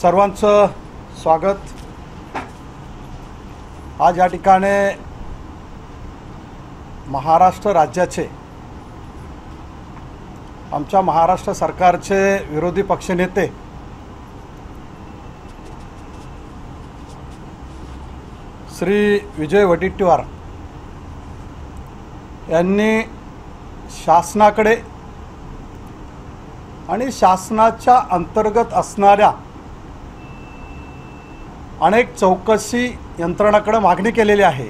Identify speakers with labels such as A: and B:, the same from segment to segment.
A: सर्वांचं स्वागत। आज या ठिकाणी महाराष्ट्र राज्याचे आमच्या महाराष्ट्र सरकारचे विरोधी पक्षनेते श्री विजय वडेट्टीवार यांनी शासनाकडे आणि शासनाच्या अंतर्गत असणाऱ्या अनेक चौकशी यंत्रणांकडे मागणी केलेली आहे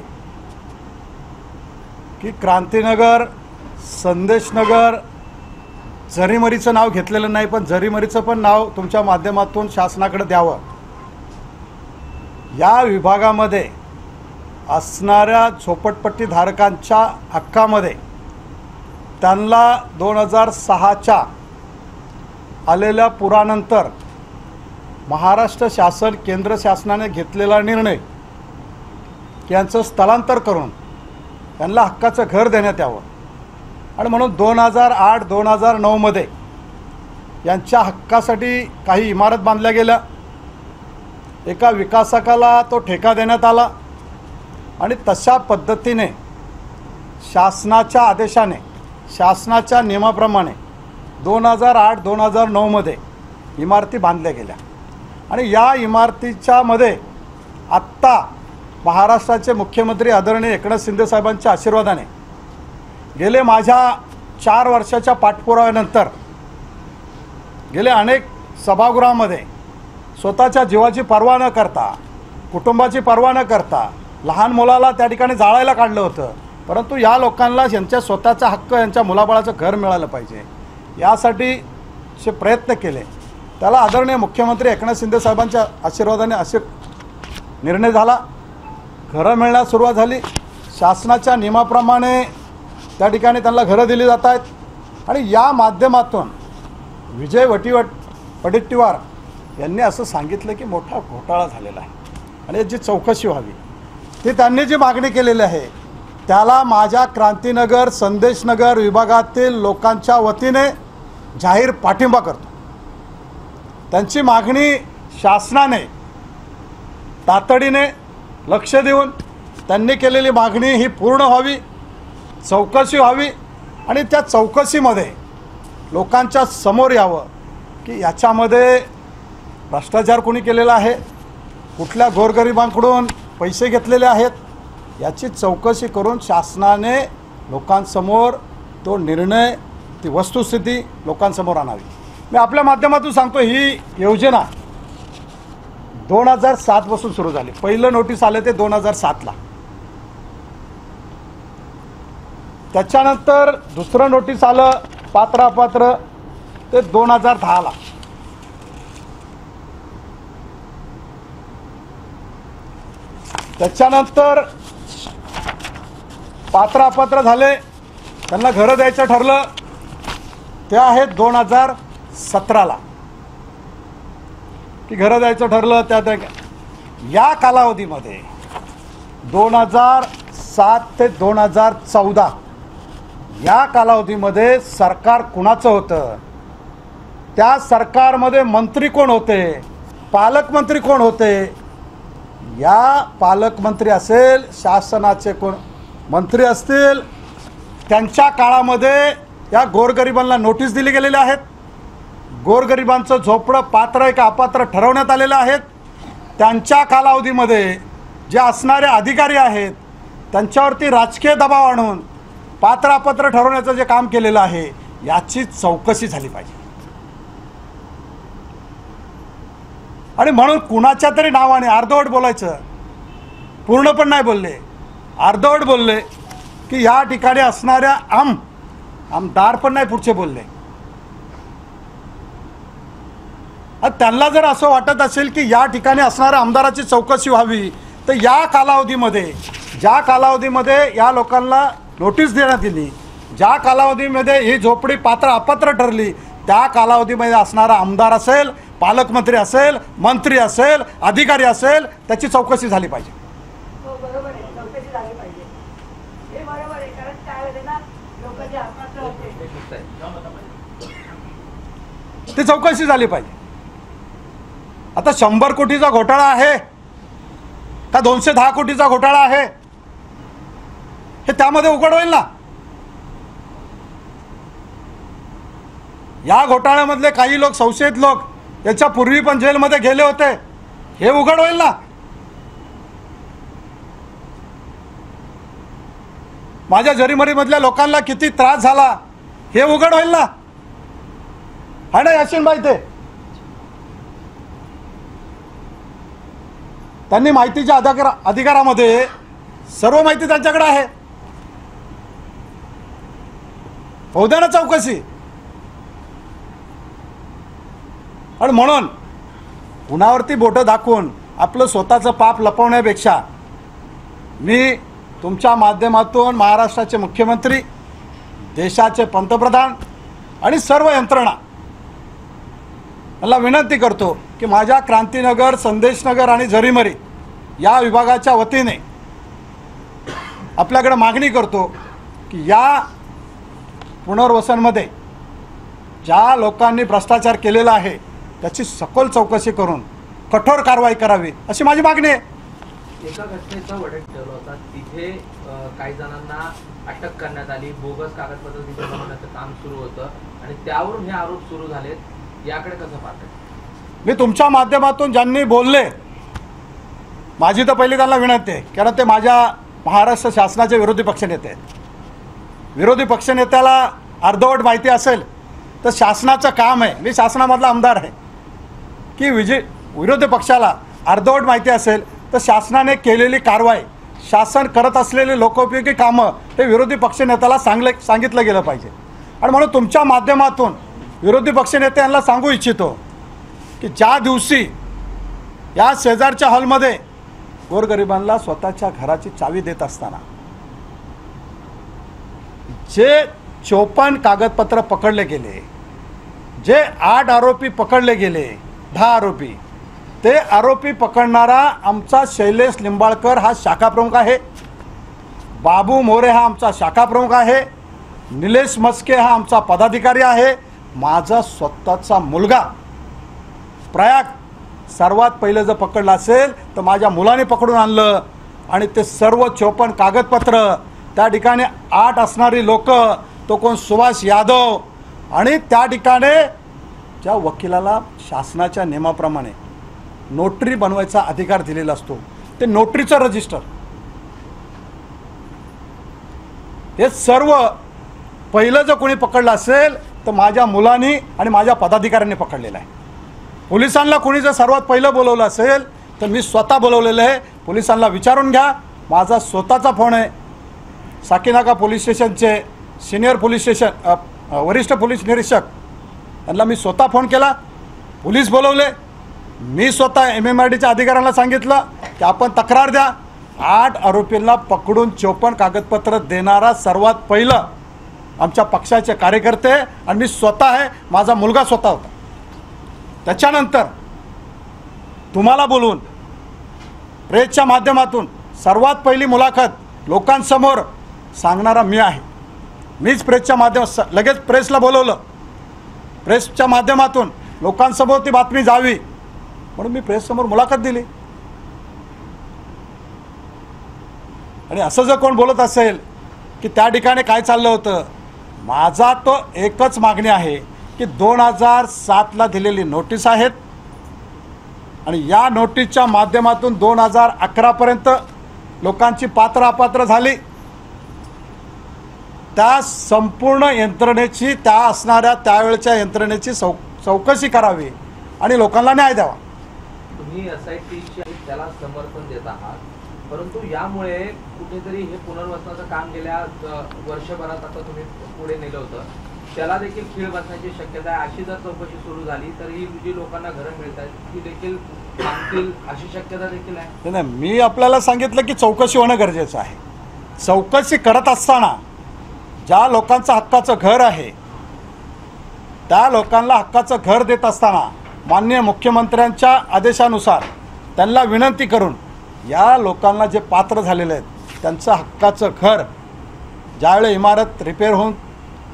A: की क्रांतीनगर, संदेशनगर, जरीमरीचं नाव घेतलेलं नाही पण जरीमरीचं पण नाव तुमच्या माध्यमातून शासनाकडे द्यावं। या विभागामध्ये असणाऱ्या झोपडपट्टी धारकांच्या हक्कामध्ये त्यांना 2006च्या आलेल्या पुरानंतर महाराष्ट्र शासन केंद्र शासनाने घेतलेला निर्णय की यांचं स्थलांतर करून त्यांना हक्काचं घर देण्यात यावं आणि म्हणून 2008-2009 मध्ये यांच्या हक्कासाठी काही इमारत बांधल्या गेल्या। एका विकासकाला तो ठेका देण्यात आला आणि तशा पद्धतीने शासनाच्या आदेशाने शासनाच्या नियमाप्रमाणे 2008-2009 मध्ये इमारती बांधल्या गेल्या आणि या इमारतीच्या मध्ये आत्ता महाराष्ट्राचे मुख्यमंत्री आदरणीय एकनाथ शिंदे साहेबांच्या आशीर्वादाने गेले माझ्या 4 वर्षाच्या पाठपुराव्यानंतर गेले अनेक सभागृहामध्ये स्वतःच्या जीवाची पर्वा न करता, कुटुंबाची पर्वा न करता लहान मुलाला त्या ठिकाणी जाळायला काढलं होतं, परंतु या लोकांना यांच्या स्वतःचा हक्क, यांच्या मुलाबाळाचं घर मिळालं पाहिजे यासाठी जे प्रयत्न केले त्याला आदरणीय मुख्यमंत्री एकनाथ शिंदे साहेबांच्या आशीर्वादाने असे निर्णय झाला। घरं मिळण्यास सुरुवात झाली। शासनाच्या नियमाप्रमाणे त्या ठिकाणी त्यांना घरं दिली जात आहेत आणि या माध्यमातून विजय वडेट्टीवार यांनी असं सांगितलं की मोठा घोटाळा झालेला आहे आणि याची चौकशी व्हावी। ती त्यांनी जी मागणी केलेली आहे त्याला माझ्या क्रांतीनगर, संदेशनगर विभागातील लोकांच्या वतीने जाहीर पाठिंबा करतो। त्यांची मागणी शासनाने तातडीने लक्ष देऊन त्यांनी केलेली मागणी ही पूर्ण व्हावी, चौकशी व्हावी आणि त्या चौकशीमध्ये लोकांच्या समोर यावं की याच्यामध्ये भ्रष्टाचार कोणी केलेला आहे, कुठल्या गोरगरिबांकडून पैसे घेतलेले आहेत याची चौकशी करून शासनाने लोकांसमोर तो निर्णय, ती वस्तुस्थिती लोकांसमोर आणावी। मी आपल्या माध्यमातून सांगतो, ही योजना 2007 पासून सुरू झाली। पहिलं नोटीस आले ते 2007ला, त्याच्यानंतर दुसरं नोटीस आलं पात्र अपात्र ते 2010ला, त्याच्यानंतर पात्र अपात्र झाले, त्यांना घरं द्यायचं ठरलं ते आहे 2017ला की घरं द्यायचं ठरलं। त्या या कालावधीमध्ये 2007 ते 2014 या कालावधीमध्ये सरकार कुणाचं होतं, त्या सरकारमध्ये मंत्री कोण होते, पालकमंत्री कोण होते, या पालकमंत्री असेल, शासनाचे कोण मंत्री असतील, त्यांच्या काळामध्ये या गोरगरिबांना नोटीस दिली गेलेली आहेत। गोरगरिबांचं झोपडं पात्र आहे का अपात्र ठरवण्यात आलेलं आहेत। त्यांच्या कालावधीमध्ये जे असणारे अधिकारी आहेत त्यांच्यावरती राजकीय दबाव आणून पात्र अपात्र ठरवण्याचं जे काम केलेलं आहे याची चौकशी झाली पाहिजे आणि म्हणून कुणाच्या तरी नावाने अर्धवट बोलायचं, पूर्ण पण नाही बोलले, अर्धवट बोलले की या ठिकाणी असणाऱ्या आमदार पण नाही पुढचे बोलले। त्यांना जर असं वाटत असेल की या ठिकाणी असणाऱ्या आमदाराची चौकशी व्हावी तर या कालावधीमध्ये, ज्या कालावधीमध्ये या लोकांना नोटीस देण्यात आली, ज्या कालावधीमध्ये ही झोपडी पात्र अपात्र ठरली, त्या कालावधीमध्ये असणारा आमदार असेल, पालकमंत्री असेल, मंत्री असेल, अधिकारी असेल, त्याची चौकशी झाली पाहिजे। ती चौकशी झाली पाहिजे। आता 100 कोटीचा घोटाळा आहे का 210 कोटीचा घोटाळा आहे हे त्यामध्ये उघड होईल ना. या घोटाळ्यामधले काही लोक, संशयित लोक, याच्या पूर्वी पण जेलमध्ये गेले होते, हे उघड होईल ना. माझ्या जरीमरीमधल्या लोकांना किती त्रास झाला हे उघड होईल ना. आहे ना याशीनबाई? ते त्यांनी माहितीच्या अधिकारामध्ये सर्व माहिती त्यांच्याकडे आहे. होऊ द्या ना चौकशी. आणि म्हणून कुणावरती बोटं दाखवून आपलं स्वतःचं पाप लपवण्यापेक्षा मी तुमच्या माध्यमातून महाराष्ट्राचे मुख्यमंत्री, देशाचे पंतप्रधान आणि सर्व यंत्रणा मला विनंती करतो की माझ्या क्रांतीनगर, संदेशनगर आणि जरीमरी या विभागाच्या वतीने आपल्याकडे मागणी करतो की या पुनर्वसनमध्ये ज्या लोकांनी भ्रष्टाचार केलेला आहे त्याची सखोल चौकशी करून कठोर कारवाई करावी अशी माझी मागणी आहे.
B: एका घटनेचा वडट ठरला होता, तिथे काही जणांना अटक करण्यात आली, बोगस कागदपत्र तिथे बनवण्याचं काम सुरू होतं आणि त्यावरून हे आरोप सुरू झालेत. याकडे कसं पाहताय?
A: मी तुमच्या माध्यमातून ज्यांनी बोलले, माझी तर पहिली त्यांना विनंती आहे, कारण ते माझ्या महाराष्ट्र शासनाचे विरोधी पक्षनेते आहेत. विरोधी पक्षनेत्याला अर्धवट माहिती असेल तर शासनाचं काम आहे, मी शासनामधला आमदार आहे, की विरोधी पक्षाला अर्धवट माहिती असेल तर शासनाने केलेली कारवाई, शासन करत असलेली लोकोपयोगी कामं हे विरोधी पक्षनेत्याला सांगितलं गेलं पाहिजे. आणि म्हणून तुमच्या माध्यमातून विरोधी पक्षनेत्यांना सांगू इच्छितो की ज्या दिवशी या शेजारच्या हॉलमध्ये गोरगरिबांना स्वतःच्या घराची चावी देत असताना जे 54 कागदपत्र पकडले गेले, जे 8 आरोपी पकडले गेले, 10 आरोपी, ते आरोपी पकडणारा आमचा शैलेश लिंबाळकर हा शाखा प्रमुख आहे, बाबू मोरे हा आमचा शाखा प्रमुख आहे, निलेश मस्के हा आमचा पदाधिकारी आहे, माझा स्वतःचा मुलगा प्रयाग सर्वात पहिलं जर पकडलं असेल तर माझ्या मुलाने पकडून आणलं. आणि ते सर्व 54 कागदपत्र, त्या ठिकाणी 8 असणारी लोक, तो कोण सुभाष यादव, आणि त्या ठिकाणी ज्या वकिलाला शासनाच्या नियमाप्रमाणे नोटरी बनवायचा अधिकार दिलेला असतो ते नोटरीचं रजिस्टर, हे सर्व पहिलं जर कोणी पकडलं असेल तर माझ्या मुलांनी आणि माझ्या पदाधिकाऱ्यांनी पकडलेलं आहे. पोलिसांना कोणी जर सर्वात पहिलं बोलवलं असेल तर मी स्वतः बोलवलेलं आहे. पोलिसांना विचारून घ्या, माझा स्वतःचा फोन आहे. साकीनाका पोलीस स्टेशनचे सिनियर पोलीस स्टेशन वरिष्ठ पोलीस निरीक्षक यांना मी स्वतः फोन केला, पोलीस बोलवले, मी स्वतः MMRDच्या अधिकाऱ्यांना सांगितलं की आपण तक्रार द्या. 8 आरोपींना पकडून 54 कागदपत्र देणारा सर्वात पहिलं आमच्या पक्षाचे कार्यकर्ते आणि मी स्वतः आहे, माझा मुलगा स्वतः होता. त्याच्यानंतर तुम्हाला बोलवून प्रेसच्या माध्यमातून सर्वात पहिली मुलाखत लोकांसमोर सांगणारा मी आहे. मीच प्रेसच्या लगेच प्रेसला बोलवलं, प्रेसच्या माध्यमातून लोकांसमोर ती बातमी जावी म्हणून मी प्रेससमोर मुलाखत दिली. आणि असं जर कोण बोलत असेल की त्या ठिकाणी काय चाललं होतं, माझा तो एकच मागणी आहे की 2007ला दिलेली नोटीस आहेत आणि या नोटीसच्या माध्यमातून 2011पर्यंत लोकांची पात्र अपात्र झाली, त्या संपूर्ण यंत्रणेची, त्या असणाऱ्या त्यावेळच्या यंत्रणेची चौकशी करावी आणि लोकांना न्याय द्यावा.
B: तुम्ही SIT त्याला समर्थन देत आहात, परंतु यामुळे कुठेतरी हे पुनर्वसनाचं काम गेल्या वर्षभरात आता तुम्ही पुढे नेलं होतं, त्याला देखील खीळ बसण्याची शक्यता आहे. अशी जर चौकशी सुरू झाली तर ही जी लोकांना घरं मिळत आहेत ती देखील थांबतील अशी शक्यता देखील आहे.
A: नाही, मी आपल्याला सांगितलं की चौकशी होणं गरजेचं आहे. चौकशी करत असताना ज्या लोकांचं हक्काचं घर आहे त्या लोकांना हक्काचं घर देत असताना माननीय मुख्यमंत्र्यांच्या आदेशानुसार त्यांना विनंती करून या लोकांना जे पात्र झालेले आहेत त्यांचं हक्काचं घर ज्यावेळी इमारत रिपेअर होऊन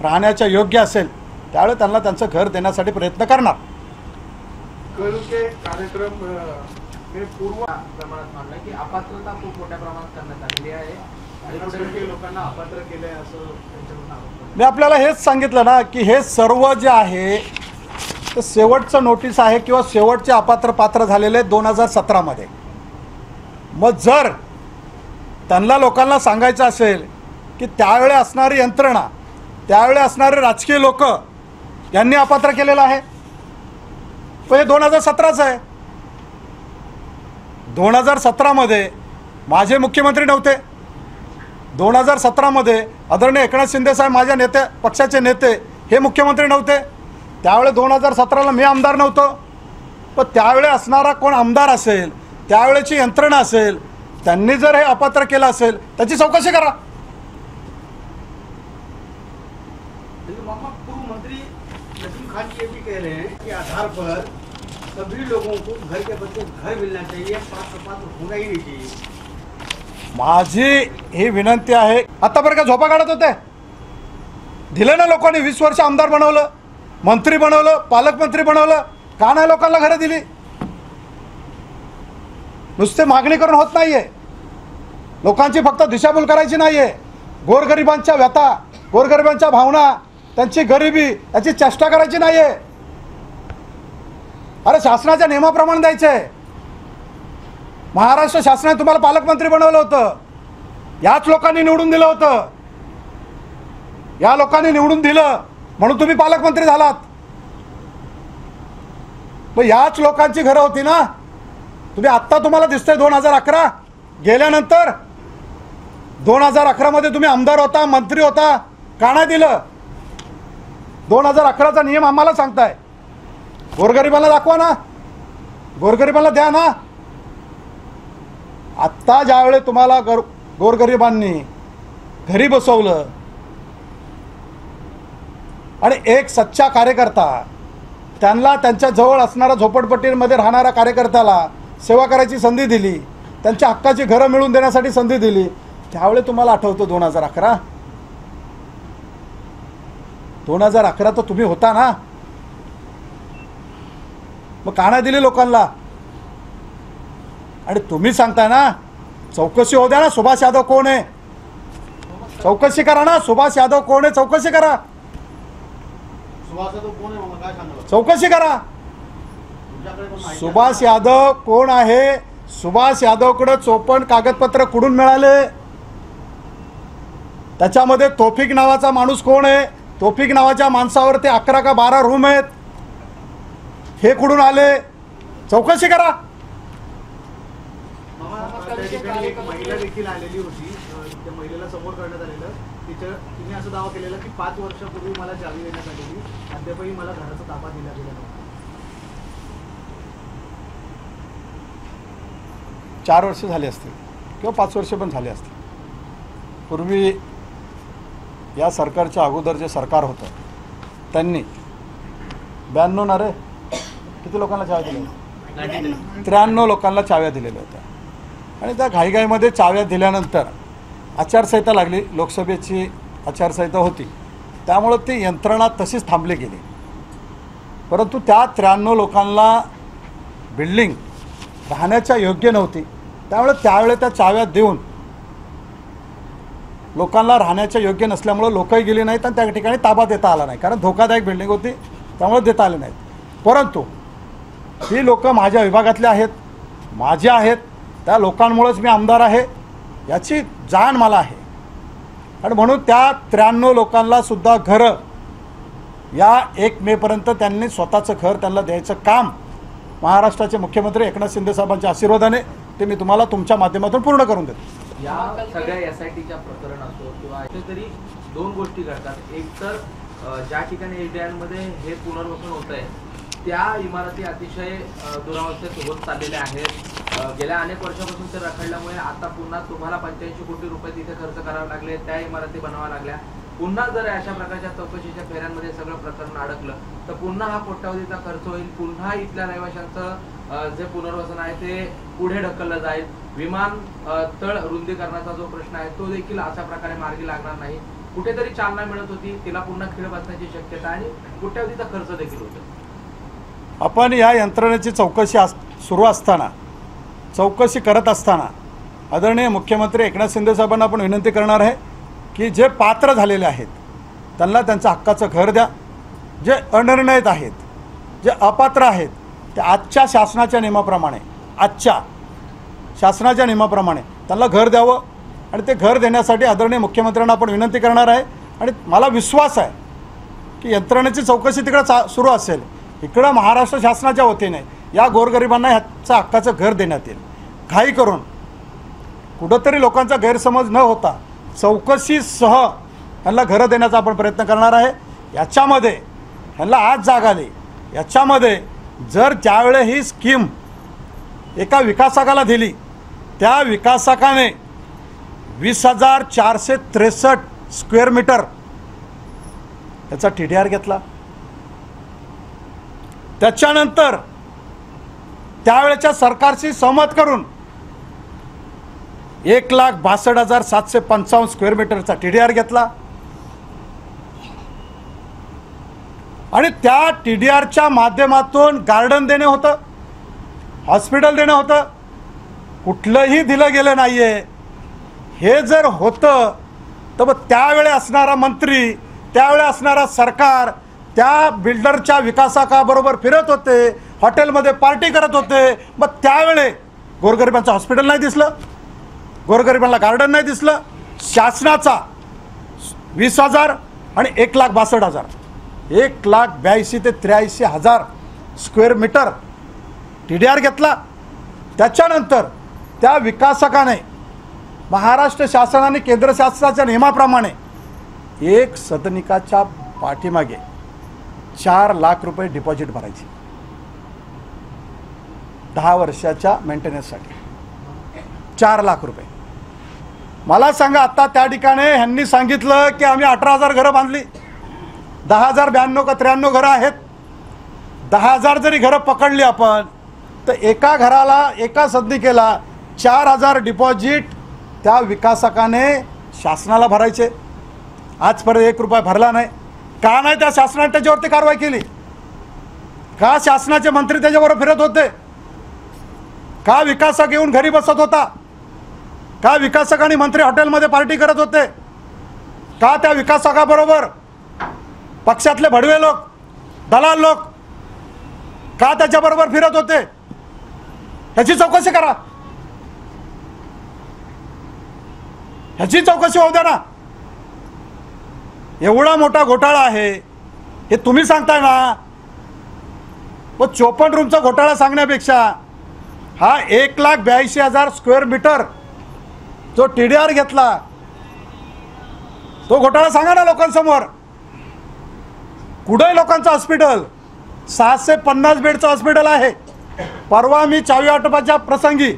A: राहण्याच्या योग्य असेल त्यावेळी त्यांना त्यांचं घर देण्यासाठी प्रयत्न करणार.
C: कल के कार्यक्रम में पूर्व
B: प्रमाणात मानलं की अपात्रता खूप मोठ्या प्रमाणात करण्यात आलेली आहे आणि
C: पन्नास टक्के लोकांना अपात्र केलंय असं त्यांच्याकडून आरोप आहे.
A: मी आपल्याला हेच सांगितलं ना की हे सर्व जे आहे ते शेवटचं नोटीस आहे किंवा शेवटचे अपात्र पात्र झालेले 2017मध्ये. मग जर त्यांना लोकांना सांगायचं असेल की त्यावेळी असणारी यंत्रणा, त्यावेळी असणारे राजकीय लोक यांनी अपात्र केलेलं आहे, पण हे 2017चं आहे. 2017मध्ये माझे मुख्यमंत्री नव्हते. 2017मध्ये आदरणीय एकनाथ शिंदे साहेब माझ्या पक्षाचे नेते हे मुख्यमंत्री नव्हते. त्यावेळी 2017ला मी आमदार नव्हतो. पण त्यावेळी असणारा कोण आमदार असेल, त्यावेळेची यंत्रणा असेल, त्यांनी जर हे अपात्र केलं असेल त्याची चौकशी करा.
C: मामा, पूर्व मंत्री नसीम खान ये भी कह रहे हैं कि आधार पर सभी लोगों को घर के बच्चे घर मिलना चाहिए, पात्र होना ही नहीं चाहिए.
A: माझी ही विनंती आहे. आतापर्यंत का झोपा काढत होते? दिले ना लोकांनी. 20 वर्ष आमदार बनवलं, मंत्री बनवलं, पालकमंत्री बनवलं. का नाही लोकांना घरं दिली? नुसते मागणी करून होत नाहीये. लोकांची फक्त दिशाभूल करायची नाहीये. गोरगरिबांच्या व्यथा, गोरगरिबांच्या भावना, त्यांची गरिबी याची चेष्टा करायची नाहीये. अरे शासनाच्या नियमाप्रमाणे द्यायचे. महाराष्ट्र शासनाने तुम्हाला पालकमंत्री बनवलं होतं. याच लोकांनी निवडून दिलं होतं. या लोकांनी निवडून दिलं म्हणून तुम्ही पालकमंत्री झालात. मग याच लोकांची घरं होती ना. तुम्ही आत्ता तुम्हाला दिसतंय 2011 गेल्यानंतर 2011मध्ये तुम्ही आमदार होता, मंत्री होता, का नाही दिलं? 2011चा नियम आम्हाला सांगताय. गोरगरिबांना दाखवा ना, गोरगरिबांना द्या ना. आत्ता ज्यावेळी तुम्हाला गोरगरिबांनी घरी बसवलं आणि एक सच्चा कार्यकर्ता, त्यांना त्यांच्या जवळ असणाऱ्या झोपडपट्टीमध्ये राहणाऱ्या कार्यकर्त्याला सेवा करायची संधी दिली, त्यांच्या हक्काची घरं मिळवून देण्यासाठी संधी दिली, त्यावेळी तुम्हाला आठवतं 2011? 2011 तर तुम्ही होता ना. मग का नाही दिली लोकांना? आणि तुम्ही सांगताय ना चौकशी होऊ द्या ना. सुभाष यादव कोण आहे? चौकशी करा ना. सुभाष यादव कोण आहे? चौकशी करा.
C: सुभाष यादव कोण आहे मामा, काय सांगाल?
A: चौकशी करा.
C: तुमच्याकडे पण माहिती आहे?
A: सुभाष यादव कोण आहे? सुभाष यादवकडे चोपण कागदपत्र कुठून मिळाले? त्याच्यामध्ये तौफिक नावाचा माणूस कोण आहे? तौफिक नावाच्या माणसावरती 11 का 12 रूम आहेत. हे कुठून आले? चौकशी करा.
C: त्या ठिकाणी एक महिला देखील आलेली होती. त्या महिलेला समोर करण्यात आलेलं. तिने असं दावा केलेला की 5 वर्षापूर्वी मला चावी देण्यात आलेली, अद्यापही मला घराचा ताबा दिला गेला नव्हता.
A: 4 वर्ष झाले असतील किंवा 5 वर्ष पण झाले असतील. पूर्वी या सरकारच्या अगोदर जे सरकार होतं त्यांनी 92 ना रे किती लोकांना चाव्या दिल्या? 93 लोकांना चाव्या दिलेल्या होत्या. आणि त्या घाईघाईमध्ये चाव्या दिल्यानंतर आचारसंहिता लागली. लोकसभेची आचारसंहिता होती, त्यामुळं ती यंत्रणा तशीच थांबली गेली. परंतु त्या 93 लोकांना बिल्डिंग राहण्याच्या योग्य नव्हती. त्यामुळे त्यावेळी त्या चाव्या देऊन लोकांना राहण्याच्या योग्य नसल्यामुळं लोकही गेली नाहीत आणि त्या ठिकाणी ताबा देता आला नाही, कारण धोकादायक बिल्डिंग होती, त्यामुळे देता आले नाहीत. परंतु ही लोक माझ्या विभागातले आहेत, माझे आहेत. त्या लोकांमुळेच मी आमदार आहे याची जाण मला आहे. आणि म्हणून त्या 93 लोकांना सुद्धा घरं या 1 मेपर्यंत त्यांनी स्वतःचं घर त्यांना द्यायचं काम महाराष्ट्राचे मुख्यमंत्री एकनाथ शिंदे साहेबांच्या आशीर्वादाने ते मी तुम्हाला तुमच्या माध्यमातून पूर्ण करून देतो.
B: या सगळ्या SITच्या प्रकरण असो किंवा तरी 2 गोष्टी घडतात. एक तर ज्या ठिकाणी एसडीआयमध्ये हे पुनर्वसन होत आहे त्या इमारती अतिशय दुरावस्थेत होत चाललेल्या आहेत. गेल्या अनेक वर्षापासून ते रखडल्यामुळे आता पुन्हा तुम्हाला 85 कोटी रुपये तिथे खर्च करावे लागले, त्या इमारती बनवाव्या लागल्या. पुन्हा जर अशा प्रकारच्या चौकशीच्या फेऱ्यांमध्ये सगळं प्रकरण अडकलं तर पुन्हा हा कोट्यावधीचा खर्च होईल. पुन्हा इथल्या रहिवाशांचं जे पुनर्वसन आहे ते पुढे ढकललं जाईल. विमान तळ रुंदीकरणाचा जो प्रश्न आहे तो देखील अशा प्रकारे मार्गी लागणार नाही. कुठेतरी चालना मिळत होती, तिला पुन्हा खीळ बसण्याची शक्यता आणि कोट्यावधीचा खर्च देखील होतो.
A: आपण या यंत्रणेची चौकशी सुरू असताना, चौकशी करत असताना आदरणीय मुख्यमंत्री एकनाथ शिंदे साहेबांना आपण विनंती करणार आहे की जे पात्र झालेले आहेत त्यांना त्यांचं हक्काचं घर द्या. जे अनिर्णित आहेत, जे अपात्र आहेत, ते आजच्या शासनाच्या नियमाप्रमाणे त्यांना घर द्यावं. आणि ते घर देण्यासाठी आदरणीय मुख्यमंत्र्यांना आपण विनंती करणार आहे. आणि मला विश्वास आहे की यंत्रणेची चौकशी तिकडं सुरू असेल. इकडं महाराष्ट्र शासनाच्या वतीने या गोरगरिबांना ह्याचं हक्काचं घर देण्यात येईल. घाई करून कुठंतरी लोकांचा गैरसमज न होता चौकशीसह ह्यांना घरं देण्याचा आपण प्रयत्न करणार आहे. याच्यामध्ये ह्यांना आज जाग आली. याच्यामध्ये जर ज्यावेळे ही स्कीम एका विकासकाला दिली, त्या विकासकाने 20,463 स्क्वेअर मीटर त्याचा TDR घेतला. त्याच्यानंतर त्यावेळेच्या सरकारशी सहमत करून 1,62,755 स्क्वेअर मीटरचा TDR घेतला. आणि त्या TDRच्या माध्यमातून गार्डन देणे होतं, हॉस्पिटल देणं होतं, कुठलंही दिलं गेलं नाही आहे. हे जर होतं तर मग त्यावेळे असणारा मंत्री, त्यावेळे असणारा सरकार त्या बिल्डरच्या विकासकाबरोबर फिरत होते, हॉटेलमध्ये पार्टी करत होते. मग त्यावेळे गोरगरिबांचं हॉस्पिटल नाही दिसलं, गोरगरिबांना गार्डन नाही दिसलं. शासनाचा 20,000 आणि 1,62,000 1,82,000 ते 83,000 स्क्वेअर मीटर TDR घेतला. त्याच्यानंतर त्या विकासकाने महाराष्ट्र शासनाने केंद्र शासनाच्या नियमाप्रमाणे एक सदनिकाच्या पाठीमागे 4 लाख रुपये डिपॉझिट भरायची 10 वर्षाच्या मेंटेनन्ससाठी. 4 लाख रुपये. मला सांगा, आता त्या ठिकाणी ह्यांनी सांगितलं की आम्ही 18,000 घरं बांधली. 10,092 का 93 घरं आहेत. 10,000 जरी घरं पकडली आपण तर एका घराला, एका सदनिकेला 4,000 डिपॉझिट त्या विकासकाने शासनाला भरायचे. आजपर्यंत 1 रुपया भरला नाही. का नाही त्या शासनाने त्याच्यावरती कारवाई केली? का शासनाचे मंत्री त्याच्याबरोबर फिरत होते? का विकासक येऊन घरी बसत होता? का विकासक आणि मंत्री हॉटेलमध्ये पार्टी करत होते? का त्या विकासकाबरोबर पक्षातले भडवे लोक, दलाल लोक का त्याच्याबरोबर फिरत होते? ह्याची चौकशी करा. ह्याची चौकशी होऊ द्या ना. एवढा मोठा घोटाळा आहे हे तुम्ही सांगताय ना. व 54 रूमचा घोटाळा सांगण्यापेक्षा हा 1,82,000 स्क्वेअर मीटर जो TDR घेतला तो घोटाळा सांगा ना लोकांसमोर. कुठे लोकांचं हॉस्पिटल 650 बेडचं हॉस्पिटल आहे. परवा मी चावी वाटपाच्या प्रसंगी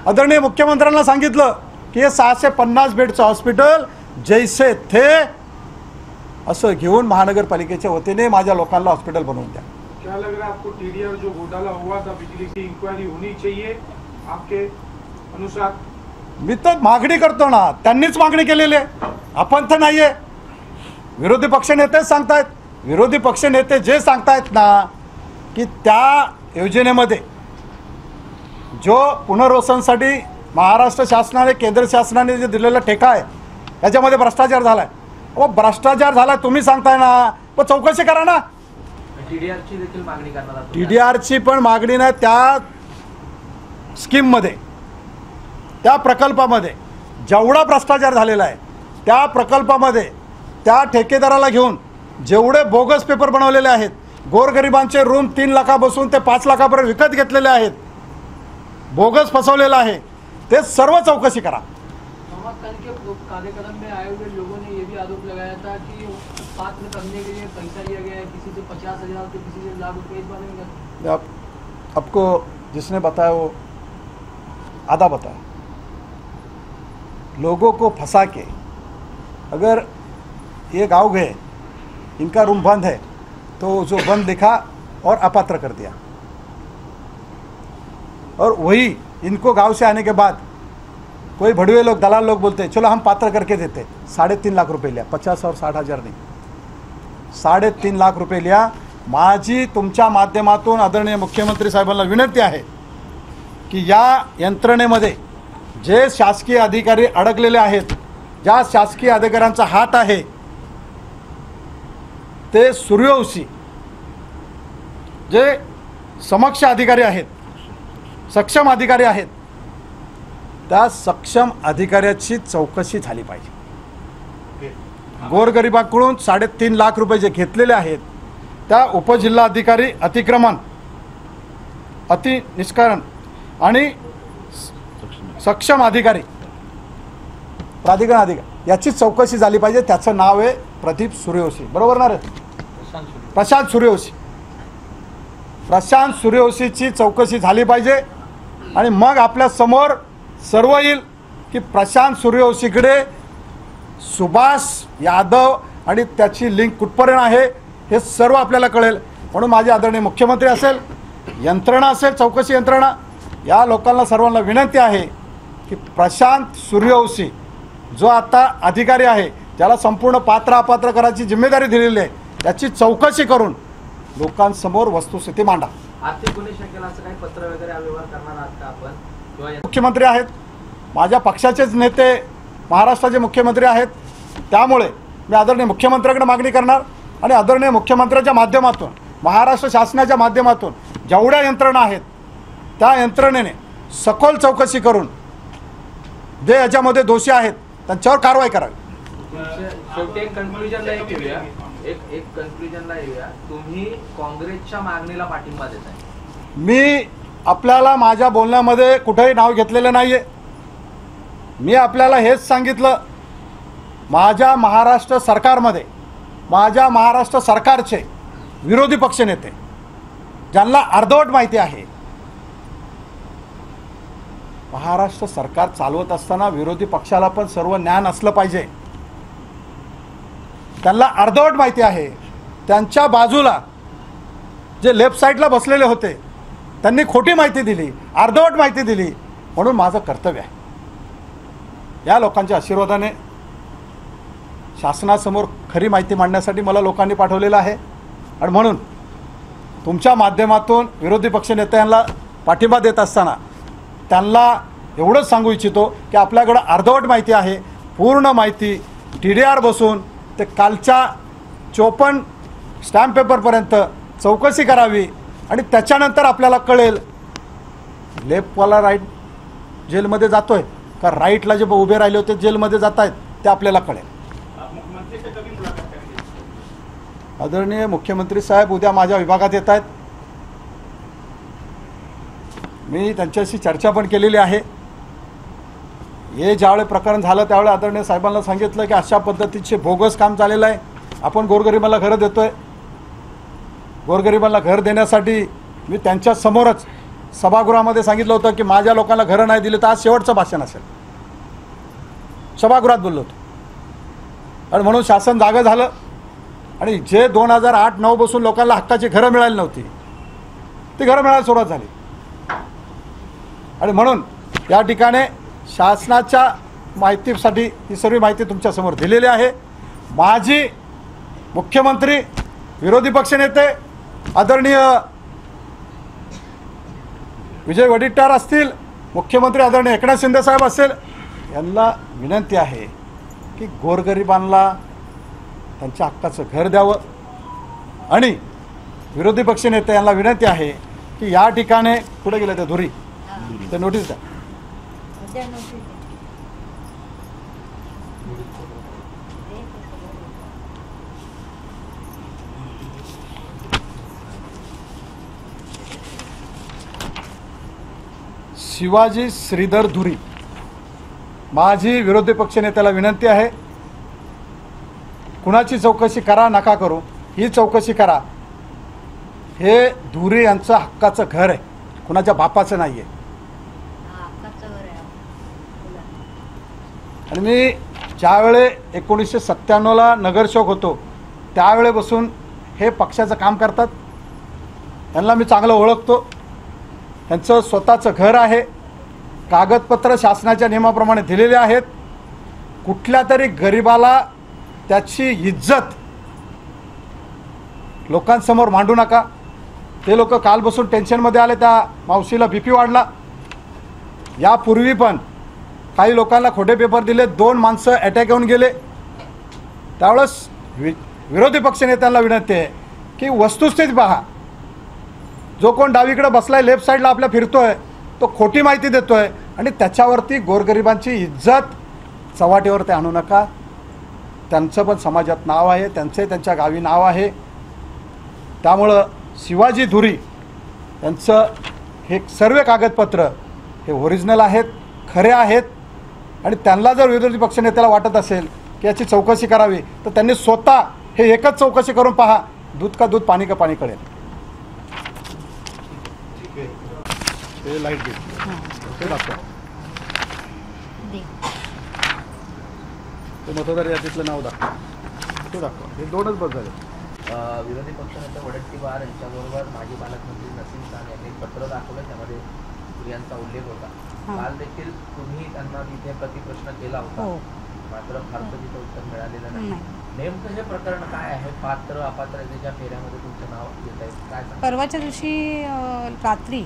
A: आदरणीय मुख्यमंत्र्यांना सांगितलं की हे 650 बेडचं हॉस्पिटल जैसे थे असं घेऊन महानगरपालिकेच्या वतीने माझ्या लोकांना हॉस्पिटल बनवून द्या.
D: क्या लग रहा है आपको TDR जो घोटाला हुआ था बिजली की इंक्वायरी होनी चाहिए आपके अनुसार?
A: मी तर मागणी करतो ना. त्यांनीच मागणी केलेली आहे, आपण तर नाहीये. विरोधी पक्षनेतेच सांगतायत. विरोधी पक्षनेते जे सांगतायत ना की त्या योजनेमध्ये जो पुनर्वसनसाठी महाराष्ट्र शासनाने, केंद्र शासनाने जे दिलेला ठेका आहे त्याच्यामध्ये भ्रष्टाचार झाला आहे. व भ्रष्टाचार झाला तुम्ही सांगताय ना, मग चौकशी करा ना.
B: TDRची देखील मागणी करणार आहात?
A: TDRची पण मागणी नाही. त्या स्कीममध्ये, त्या प्रकल्पामध्ये जेवढा भ्रष्टाचार झालेला आहे त्या प्रकल्पामध्ये त्या ठेकेदाराला घेऊन जेवढे बोगस पेपर बनवलेले आहेत, गोरगरिबांचे रूम 3 लाखापासून ते 5 लाखापर्यंत विकत घेतलेले आहेत, बोगस फसवलेलं आहे, ते सर्व चौकशी करा.
E: कल के कार्यक्रम में आए हुए लोगों ने ये भी आरोप लगाया था कि पात्र करने के लिए पैसा लिया गया है, किसी से 50,000 तो किसी से लाख रुपए. इस बारे में
A: आपको जिसने बताया वो आधा बताया. लोगों को फंसा के अगर ये गाँव गए, इनका रूम बंद है तो जो बंद लिखा और अपात्र कर दिया. और वही इनको गांव से आने के बाद कोई भड़वे लोग, दलाल लोग बोलते हैं चलो हम पात्र करके देते. 3.5 लाख रुपए लिया. 50 और 60 हज़ार नहीं, 3.5 लाख रुपए लिया. माझी तुमच्या माध्यमातून आदरणीय मुख्यमंत्री साहेबांना विनंती आहे की या यंत्रणेमध्ये जे शासकीय अधिकारी अडकलेले आहेत, ज्या शासकीय अधिकाऱ्यांचा हात आहे, ते सूर्यवंशी जे समक्ष अधिकारी आहेत, सक्षम अधिकारी आहेत, त्या सक्षम अधिकाऱ्याची चौकशी झाली पाहिजे. गोरगरिबाकडून 3.5 लाख रुपये जे घेतलेले आहेत, त्या उपजिल्हाधिकारी अतिक्रमण, निष्कारण आणि सक्षम अधिकारी, प्राधिकरण अधिकारी याची चौकशी झाली पाहिजे. त्याचं नाव आहे प्रदीप सूर्यवंशी, बरोबर ना रे? प्रशांत सूर्यवंशी. प्रशांत सूर्यवंशीची चौकशी झाली पाहिजे आणि मग आपल्या समोर सर्व येईल की प्रशांत सूर्यवंशीकडे सुभाष यादव आणि त्याची लिंक कुठपर्यंत आहे हे सर्व आपल्याला कळेल. म्हणून माझे आदरणीय मुख्यमंत्री असेल, यंत्रणा असेल, चौकशी यंत्रणा, या लोकांना सर्वांना विनंती आहे की प्रशांत सूर्यवंशी जो आता अधिकारी आहे, ज्याला संपूर्ण पात्र अपात्र करायची जिम्मेदारी दिलेली आहे, त्याची चौकशी करून लोकांसमोर वस्तुस्थिती मांडा.
B: आर्थिक गुन्हे शाखेला असं काही पत्र वगैरे व्यवहार करणार आहात का आपण? किंवा
A: मुख्यमंत्री आहेत, माझ्या पक्षाचेच नेते महाराष्ट्राचे मुख्यमंत्री आहेत, त्यामुळे मी आदरणीय मुख्यमंत्र्यांकडे मागणी करणार आणि आदरणीय मुख्यमंत्र्यांच्या माध्यमातून, महाराष्ट्र शासनाच्या माध्यमातून जेवढ्या यंत्रणा आहेत त्या यंत्रणेने सखोल चौकशी करून जे याच्यामध्ये दोषी आहेत त्यांच्यावर कारवाई करावी.
B: शेवटी एक कन्क्लुजनला येऊया, एक कन्क्लुजनला येऊया. तुम्ही काँग्रेसच्या मागणीला पाठिंबा देताय?
A: मी आपल्याला माझ्या बोलण्यामध्ये कुठेही नाव घेतलेलं नाही आहे. मी आपल्याला हेच सांगितलं, माझ्या महाराष्ट्र सरकारमध्ये, माझ्या महाराष्ट्र सरकारचे विरोधी पक्षनेते ज्यांना अर्धवट माहिती आहे, महाराष्ट्र सरकार चालवत असताना विरोधी पक्षाला पण सर्व ज्ञान असलं पाहिजे. त्यांना अर्धवट माहिती आहे. त्यांच्या बाजूला जे लेफ्ट साईडला बसलेले होते त्यांनी खोटी माहिती दिली, अर्धवट माहिती दिली. म्हणून माझं कर्तव्य आहे या लोकांच्या आशीर्वादाने शासनासमोर खरी माहिती मांडण्यासाठी मला लोकांनी पाठवलेलं आहे. आणि म्हणून तुमच्या माध्यमातून विरोधी पक्षनेत्यांना पाठिंबा देत असताना त्यांना एवढंच सांगू इच्छितो की आपल्याकडं अर्धवट माहिती आहे. पूर्ण माहिती TDR बसून ते कालच्या 54 स्टॅम्प पेपरपर्यंत चौकशी करावी आणि त्याच्यानंतर आपल्याला कळेल लेफ्टवाला राईट जेलमध्ये जातो आहे का राईटला जे उभे राहिले होते जेलमध्ये जात आहेत ते आपल्याला कळेल. आदरणीय मुख्यमंत्री साहेब उद्या माझ्या विभागात येत आहेत. मी त्यांच्याशी चर्चा पण केलेली आहे. हे ज्यावेळी प्रकरण झालं त्यावेळी आदरणीय साहेबांना सांगितलं की अशा पद्धतीचे बोगस काम झालेलं आहे. आपण गोरगरिबांना घरं देतो आहे. गोरगरिबांना घर देण्यासाठी मी त्यांच्या समोरच सभागृहामध्ये सांगितलं होतं की माझ्या लोकांना घरं नाही दिली तर आज शेवटचं भाषण असेल. सभागृहात बोललो होतो. आणि म्हणून शासन जागं झालं आणि जे 2008-9 पासून लोकांना हक्काची घरं मिळाली नव्हती ती घरं मिळायला सुरुवात झाली. आणि म्हणून या ठिकाणी शासनाच्या माहितीसाठी ही सर्व माहिती तुमच्यासमोर दिलेली आहे. माजी मुख्यमंत्री, विरोधी पक्षनेते आदरणीय विजय वडेट्टीवार असतील, मुख्यमंत्री आदरणीय एकनाथ शिंदे साहेब असेल, यांना विनंती आहे की गोरगरिबांना त्यांच्या हक्काचं घर द्यावं. आणि विरोधी पक्षनेते यांना विनंती आहे की या ठिकाणी कुठे गेले ते धुरी ते नोटीस द्या. शिवाजी श्रीधर धुरी, माझी विरोधी पक्षनेत्याला विनंती आहे, कुणाची चौकशी करा नका करू, ही चौकशी करा. हे धुरी यांचं हक्काचं घर आहे, कुणाच्या बापाचं नाही आहे. आणि मी ज्यावेळे 1997ला नगरसेवक होतो त्यावेळेपासून हे पक्षाचं काम करतात. त्यांना मी चांगलं ओळखतो. त्यांचं स्वतःचं घर आहे, कागदपत्र शासनाच्या नियमाप्रमाणे दिलेले आहेत. कुठल्या तरी गरिबाला त्याची इज्जत लोकांसमोर मांडू नका. ते लोक काल बसून टेन्शनमध्ये आले, त्या मावशीला BP वाढला. यापूर्वी पण काही लोकांना खोटे पेपर दिले, 2 माणसं अटॅक येऊन गेले. त्यावेळेस विरोधी पक्षनेत्यांना विनंती आहे की वस्तुस्थिती पहा. जो कोण डावीकडे बसलाय, लेफ्ट साईडला आपल्या फिरतोय, तो खोटी माहिती देतोय आणि त्याच्यावरती गोरगरिबांची इज्जत चव्हाट्यावरती आणू नका. त्यांचं पण समाजात नाव आहे, त्यांच्या गावी नाव आहे. त्यामुळं शिवाजी धुरी यांचं हे सर्व कागदपत्र हे ओरिजिनल आहेत, खरे आहेत. आणि त्यांना जर विरोधी पक्षनेत्याला वाटत असेल की याची चौकशी करावी, तर त्यांनी स्वतः हे एकच चौकशी करून पहा, दूध का दूध, पाणी का पाणी कळेल. हे लाईट घे, ते दाखवा. ते मतदार यादीतलं नाव दाखवा, ते दाखवा. हे 2च बस झाले.
B: विरोधी पक्षनेते वडेट्टीवार यांच्याबरोबर माजी पालकमंत्री नसीम खान यांनी पत्र दाखवलं, त्यामध्ये स्त्रियांचा उल्लेख होता. काल देखील तुम्ही त्यांना तिथे प्रतिप्रश्न केला होता, मात्र फारसं तिथं उत्तर मिळालेलं नाही. नेमकं हे प्रकरण काय आहे? पात्र अपात्रतेच्या फेऱ्यामध्ये तुमचं नाव येत आहे, काय सांगा?
F: परवाच्या दिवशी रात्री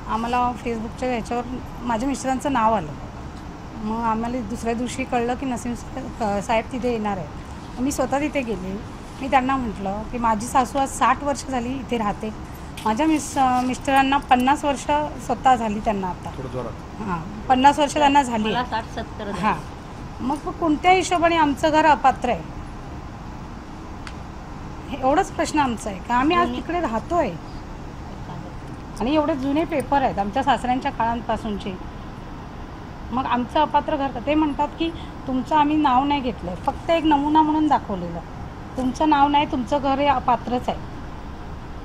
F: आम्हाला फेसबुकच्या ह्याच्यावर माझ्या मिस्टरांचं नाव आलं. मग आम्हाला दुसऱ्या दिवशी कळलं की नसीम साहेब तिथे येणार आहे. मी स्वतः तिथे गेले. मी त्यांना म्हटलं की माझी सासू आज 60 वर्ष झाली इथे राहते. माझ्या मिस्टरांना 50 वर्ष स्वतः झाली त्यांना आता. हां, 50 वर्ष त्यांना झाली.
G: 60-70.
F: हां, मग कोणत्या हिशोबाने आमचं घर अपात्र आहे? एवढंच प्रश्न आमचा आहे का आम्ही आज तिकडे राहतोय आणि एवढे जुने पेपर आहेत आमच्या सासऱ्यांच्या काळांपासूनचे. मग आमचं अपात्र घर, ते म्हणतात की तुमचं आम्ही नाव नाही घेतलं, फक्त एक नमुना म्हणून दाखवलेलं, तुमचं नाव नाही, तुमचं घर हे अपात्रच आहे.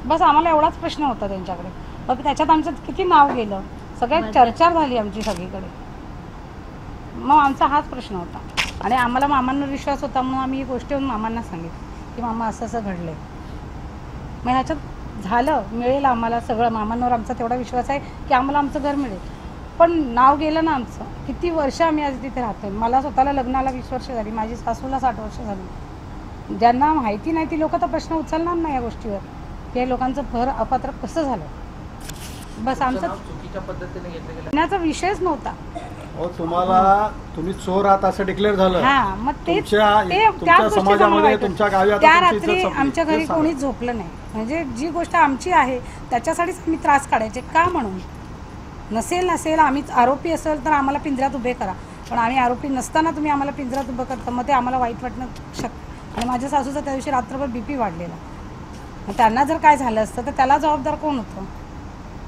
F: बस आम्हाला एवढाच प्रश्न होता त्यांच्याकडे. मग त्याच्यात आमचं किती नाव गेलं, सगळ्यात चर्चा झाली आमची सगळीकडे. मग आमचा हाच प्रश्न होता आणि आम्हाला मामांवर विश्वास होता, म्हणून आम्ही ही गोष्ट येऊन मामांना सांगितलं की मामा असं असं घडलं आहे. मग ह्याच्यात झालं, मिळेल आम्हाला सगळं. मामांवर आमचा तेवढा विश्वास आहे की आम्हाला आमचं घर मिळेल. पण नाव गेलं ना आमचं. किती वर्ष आम्ही आज तिथे राहतोय. मला स्वतःला लग्नाला 20 वर्ष झाली, माझी सासूला 60 वर्ष झाली. ज्यांना माहिती नाही ती लोक तर प्रश्न उचलणार नाही या गोष्टीवर की हे लोकांचं घर अपात्र कसं झालं. बस आमचं
B: चुकीच्या पद्धतीने घेतलं गेलं,
F: घेण्याचा विषयच नव्हता.
A: तुम्हाला तुम्ही चोर आहात असं डिक्लेअर झालं.
F: हां, मग
A: तुमच्या समाजामध्ये, तुमच्या गावी
F: त्या रात्री आमच्या घरी कोणीच झोपलं नाही. म्हणजे जी गोष्ट आमची आहे त्याच्यासाठीच आम्ही त्रास काढायचे का म्हणून. नसेल आम्हीच आरोपी असेल तर आम्हाला पिंजऱ्यात उभे करा, पण आम्ही आरोपी नसताना तुम्ही आम्हाला पिंजऱ्यात उभं करता, मग ते आम्हाला वाईट वाटणं शक्य. आणि माझ्या सासूचा त्या दिवशी रात्रभर BP वाढलेला. मग त्यांना जर काय झालं असतं तर त्याला जबाबदार कोण होतं?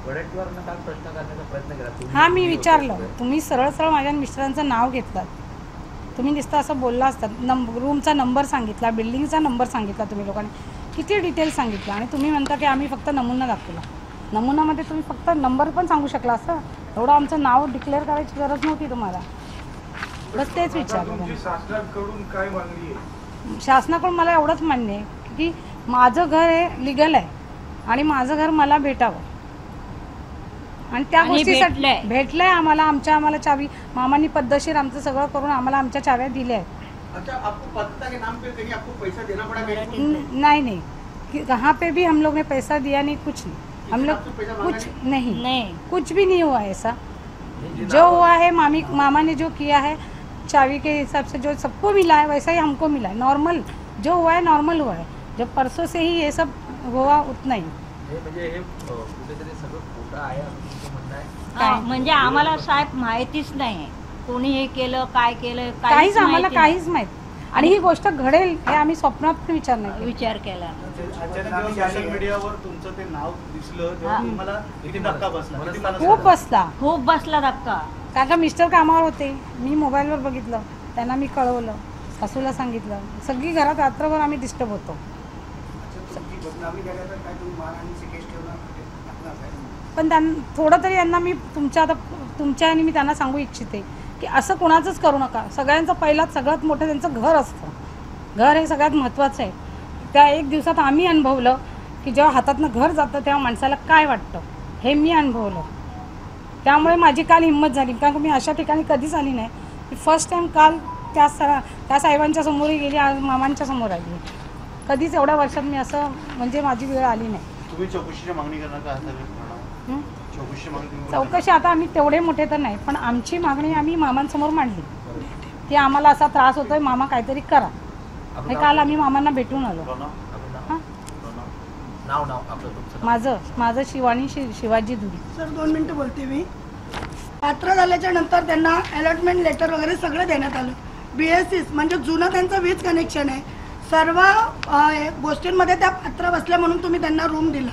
B: वडेट्टीवारांना काल प्रश्न करण्याचा प्रयत्न केला.
F: हां, मी विचारलं. तुम्ही सरळ माझ्या मिस्टरांचं नाव घेतलं, तुम्ही नुसतं असं बोलला असतात. रूमचा नंबर सांगितला, बिल्डिंगचा नंबर सांगितला, तुम्ही लोकांनी किती डिटेल सांगितलं आणि तुम्ही म्हणता की आम्ही फक्त नमुना दाखवला. नमुनामध्ये तुम्ही फक्त नंबर पण सांगू शकला असं. एवढं आमचं नाव डिक्लेअर करायची गरज नव्हती तुम्हाला. बस तेच विचारलं.
D: शासनाकडून काय मागणी आहे?
F: शासनाकडून मला एवढंच मान्य आहे की माझं घर हे लिगल आहे आणि माझं घर मला भेटावं. आणि त्या गोष्टीसाठी भेटलंय आम्हाला. आम्हाला चावी मामांनी पद्धतशीर आमचं सगळं करून आम्हाला आमच्या चाव्या दिल्या आहेत.
C: अच्छा, आपको पता के नाम पे कहीं आपको पैसा देना पड़ा?
F: नहीं, कहाँ पे भी हम लोग ने पैसा दिया नहीं, कुछ नहीं. हम लोग कुछ नहीं, कुछ भी नहीं हुआ ऐसा. जो हुआ है मामा ने जो किया है चावी के हिसाब से जो सबको मिला है वैसा ही हमको मिला है. नॉर्मल जो हुआ है नॉर्मल हुआ है. जब परसों से ही ये सब हुआ उतना ही.
B: म्हणजे हे कुठेतरी सगळं खोटं आहे असं तुमचं म्हणणं आहे?
G: म्हणजे आम्हाला साहेब माहितीच नाही कोणी हे केलं, काय केलं,
F: काहीच आम्हाला काहीच माहित. आणि ही गोष्ट घडेल हे आम्ही स्वप्नात पण
G: विचार केला.
C: सोशल मीडियावर तुमचं ते नाव दिसलं तेव्हा तुम्हाला किती धक्का बसला?
F: खूप बसला धक्का. कारण का मिस्टर कामावर होते, मी मोबाईलवर बघितलं, त्यांना मी कळवलं, सासूला सांगितलं. सगळी घरात रात्रभर आम्ही डिस्टर्ब होतो. पण थोडं तरी यांना मी तुमच्या आणि मी त्यांना सांगू इच्छिते की असं कोणाचंच करू नका. सगळ्यांचं पहिलाच सगळ्यात मोठं त्यांचं घर असतं. घर हे सगळ्यात महत्त्वाचं आहे. त्या एक दिवसात आम्ही अनुभवलं की जेव्हा हातातनं घर जातं तेव्हा माणसाला काय वाटतं हे मी अनुभवलं. त्यामुळे माझी काल हिंमत झाली, कारण मी अशा ठिकाणी कधीच आली नाही. मी फर्स्ट टाईम काल त्या साहेबांच्या समोरही गेली, आज मामांच्या समोर आली. कधीच एवढ्या वर्षात मी असं म्हणजे माझी वेळ आली नाही.
C: तुम्ही चौकशीची मागणी करणार का आता?
F: हं?
C: चौकशीची मागणी तुम्ही
F: चौकशी आता आम्ही तेवढे मोठे तर नाही, पण आमची मागणी आम्ही मामांसमोर मांडली की आम्हाला असा त्रास होतोय, मामा काहीतरी करा. हे काल आम्ही मामांना भेटून आलो. हां, माझं शिवानी शिवाजी दुरी.
H: सर 2 मिनिटं बोलते मी. पात्र झाल्याच्या नंतर त्यांना अलॉटमेंट लेटर वगैरे सगळं देण्यात आलं. BSC म्हणजे जुनं त्यांचं वीज कनेक्शन आहे. सर्व गोष्टींमध्ये त्या पात्र बसल्या म्हणून तुम्ही त्यांना रूम दिला.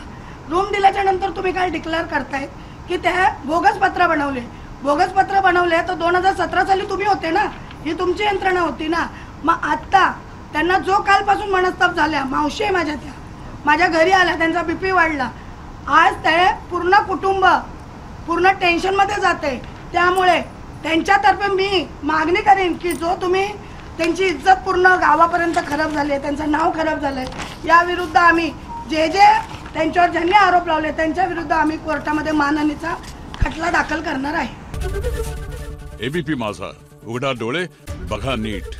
H: रूम दिल्याच्या नंतर तुम्ही काय डिक्लेअर करतायत की त्या बोगस पत्र बनवले. बोगस पत्र बनवले तर 2017 साली तुम्ही होते ना, ही तुमची यंत्रणा होती ना. मग आत्ता त्यांना जो कालपासून मनस्ताप झाल्या, मावशी आहे माझ्या, त्या माझ्या घरी आल्या, त्यांचा BP वाढला. आज ते पूर्ण कुटुंब पूर्ण टेन्शनमध्ये जाते. त्यामुळे त्यांच्यातर्फे मी मागणी करेन की जो तुम्ही त्यांची इज्जत पूर्ण गावापर्यंत खराब झाली आहे, त्यांचं नाव खराब झालं आहे, याविरुद्ध आम्ही जे त्यांच्यावर ज्यांनी आरोप लावले त्यांच्या विरुद्ध आम्ही कोर्टामध्ये मानहानीचा खटला दाखल करणार आहे.
I: ABP माझा, उघडा डोळे बघा नीट.